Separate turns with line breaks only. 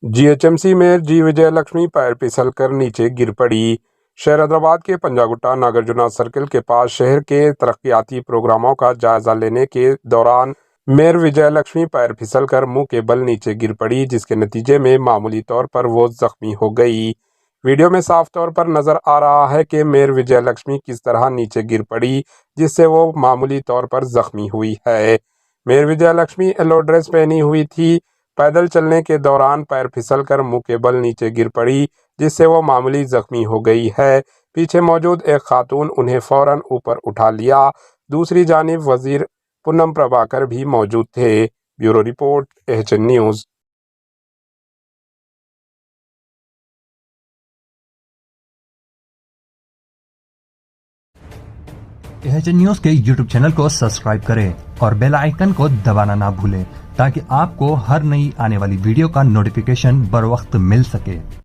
GHMC mayor जी विजयलक्ष्मी पैर फिसलकर नीचे गिर पड़ी। शहर हैदराबाद के पंजागुट्टा नागार्जुन सर्किल के पास शहर के तरक्याती प्रोग्रामों का जायजा लेने के दौरान मेयर विजयलक्ष्मी पैर फिसलकर मुंह के बल नीचे गिर पड़ी, जिसके नतीजे में मामूली तौर पर वो जख्मी हो गई। वीडियो में साफ तौर पर नजर आ रहा है कि मेयर विजयलक्ष्मी किस तरह नीचे गिर पड़ी, जिससे वो मामूली तौर पर जख्मी हुई है। मेयर विजयलक्ष्मी येलो ड्रेस पहनी हुई थी। पैदल चलने के दौरान पैर फिसलकर मुंह के बल नीचे गिर पड़ी, जिससे वो मामूली जख्मी हो गई है। पीछे मौजूद एक खातून उन्हें फौरन ऊपर उठा लिया। दूसरी जानिब वजीर पूनम प्रभाकर भी मौजूद थे। Bureau report, HN news.
HN news के यूट्यूब चैनल को सब्सक्राइब करें और बेल आइकन को दबाना ना भूलें ताकि आपको हर नई आने वाली वीडियो का नोटिफिकेशन बर वक्त मिल सके।